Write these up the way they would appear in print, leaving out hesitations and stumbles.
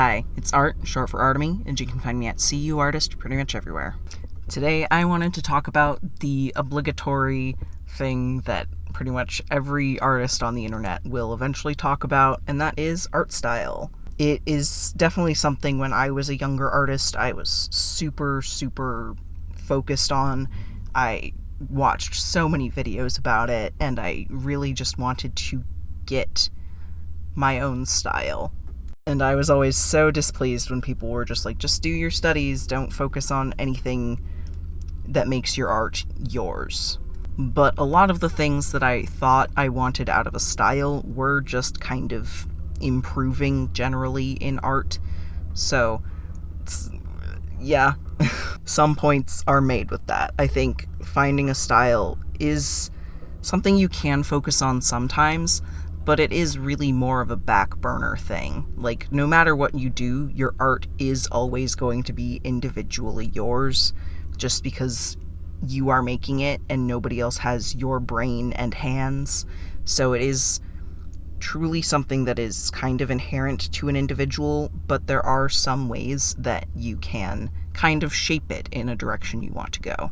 Hi, it's Art, short for Artemy, and you can find me at CU Artist pretty much everywhere. Today I wanted to talk about the obligatory thing that pretty much every artist on the internet will eventually talk about, and that is art style. It is definitely something when I was a younger artist I was super focused on. I watched so many videos about it, and I really just wanted to get my own style. And I was always so displeased when people were just like, just do your studies, don't focus on anything that makes your art yours. But a lot of the things that I thought I wanted out of a style were just kind of improving generally in art. So, yeah, some points are made with that. I think finding a style is something you can focus on sometimes, but it is really more of a back burner thing. Like, no matter what you do, your art is always going to be individually yours, just because you are making it and nobody else has your brain and hands. So it is truly something that is kind of inherent to an individual, but there are some ways that you can kind of shape it in a direction you want to go.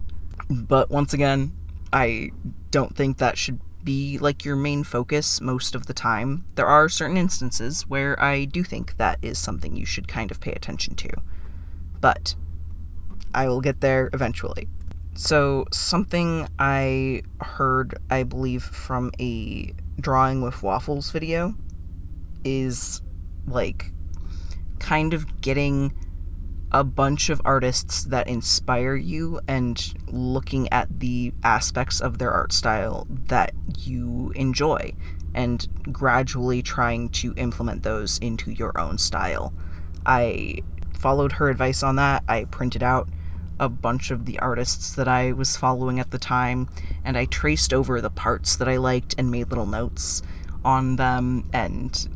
But once again, I don't think that should be like your main focus most of the time. There are certain instances where I do think that is something you should kind of pay attention to. But I will get there eventually. So something I heard, I believe, from a Drawing with Waffles video is like kind of getting a bunch of artists that inspire you and looking at the aspects of their art style that you enjoy and gradually trying to implement those into your own style. I followed her advice on that. I printed out a bunch of the artists that I was following at the time, and I traced over the parts that I liked and made little notes on them, and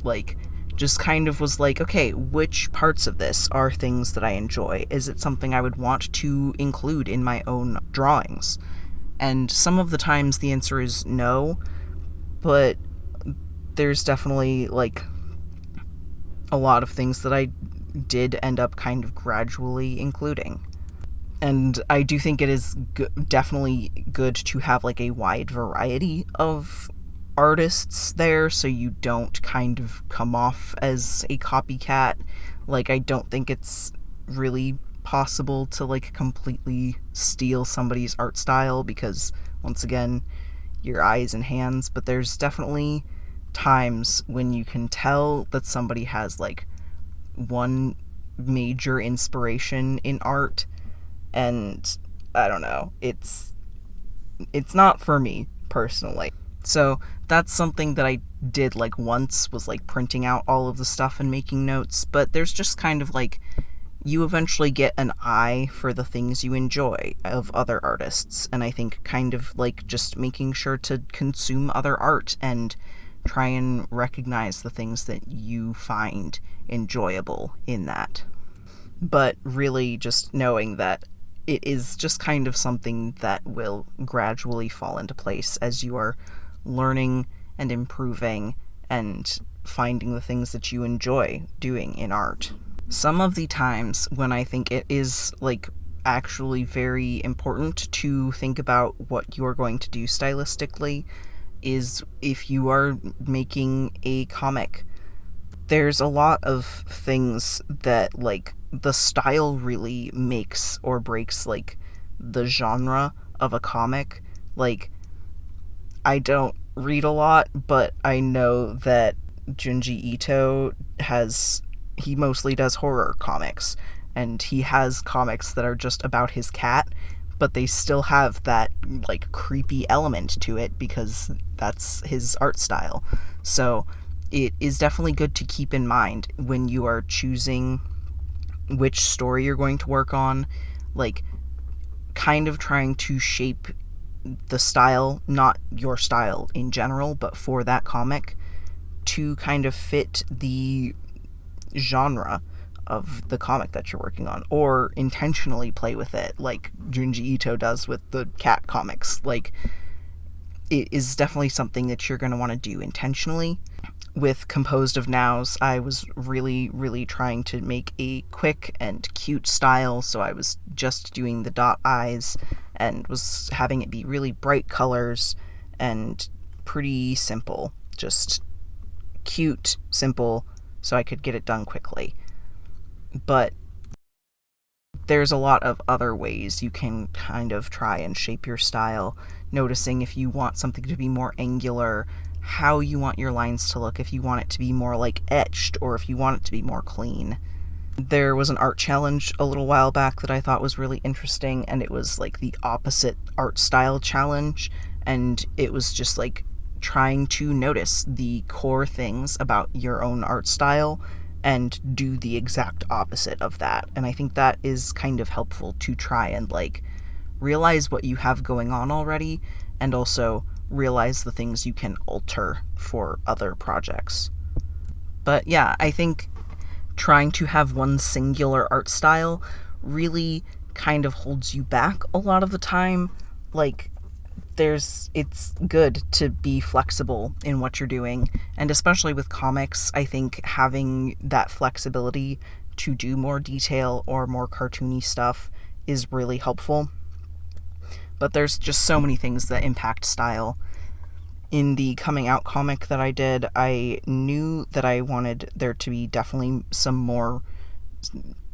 just kind of was like, okay, which parts of this are things that I enjoy? Is it something I would want to include in my own drawings? And some of the times the answer is no, but there's definitely a lot of things that I did end up kind of gradually including. And I do think it is definitely good to have a wide variety of artists there, so you don't kind of come off as a copycat. I don't think it's really possible to completely steal somebody's art style, because once again, your eyes and hands. But there's definitely times when you can tell that somebody has one major inspiration in art, and I don't know, it's not for me personally. So that's something that I did once, was printing out all of the stuff and making notes. But there's just kind of you eventually get an eye for the things you enjoy of other artists, and I think kind of just making sure to consume other art and try and recognize the things that you find enjoyable in that. But really just knowing that it is just kind of something that will gradually fall into place as you are learning and improving and finding the things that you enjoy doing in art. Some of the times when I think it is actually very important to think about what you are going to do stylistically is if you are making a comic. There's a lot of things that the style really makes or breaks the genre of a comic. I don't read a lot, but I know that Junji Ito he mostly does horror comics, and he has comics that are just about his cat, but they still have that creepy element to it because that's his art style. So it is definitely good to keep in mind when you are choosing which story you're going to work on, kind of trying to shape the style, not your style in general, but for that comic, to kind of fit the genre of the comic that you're working on, or intentionally play with it like Junji Ito does with the cat comics. It is definitely something that you're going to want to do intentionally. with Composed of Nows, I was really trying to make a quick and cute style, so I was just doing the dot eyes and was having it be really bright colors and pretty simple. Just cute, simple, so I could get it done quickly. But there's a lot of other ways you can kind of try and shape your style, noticing if you want something to be more angular, how you want your lines to look, if you want it to be more like etched or if you want it to be more clean. There was an art challenge a little while back that I thought was really interesting, and it was like the opposite art style challenge, and it was just like trying to notice the core things about your own art style and do the exact opposite of that. And I think that is kind of helpful to try and like realize what you have going on already and also realize the things you can alter for other projects. But yeah, I think trying to have one singular art style really kind of holds you back a lot of the time. Like, it's good to be flexible in what you're doing, and especially with comics, I think having that flexibility to do more detail or more cartoony stuff is really helpful. But there's just so many things that impact style. In the coming out comic that I did, I knew that I wanted there to be definitely some more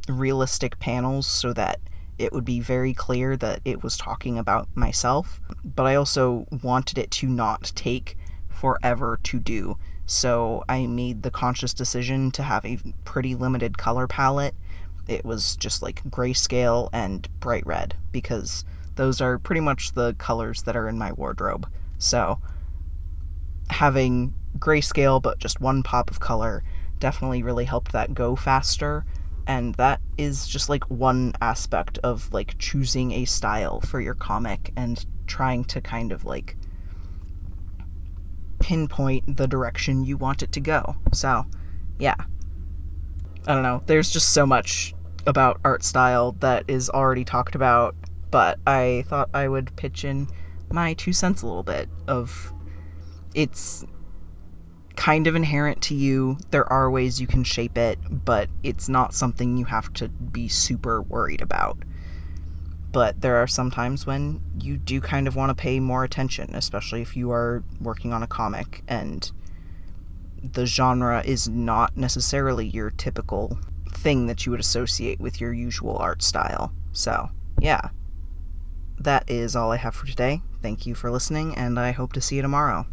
realistic panels so that it would be very clear that it was talking about myself, but I also wanted it to not take forever to do. So I made the conscious decision to have a pretty limited color palette. It was just like grayscale and bright red, because those are pretty much the colors that are in my wardrobe. So having grayscale but just one pop of color definitely really helped that go faster. And that is just like one aspect of like choosing a style for your comic and trying to kind of like pinpoint the direction you want it to go. So yeah, I don't know, there's just so much about art style that is already talked about, but I thought I would pitch in my 2 cents a little bit of it's kind of inherent to you. There are ways you can shape it, but it's not something you have to be super worried about. But there are some times when you do kind of want to pay more attention, especially if you are working on a comic and the genre is not necessarily your typical thing that you would associate with your usual art style. So, yeah. That is all I have for today. Thank you for listening, and I hope to see you tomorrow.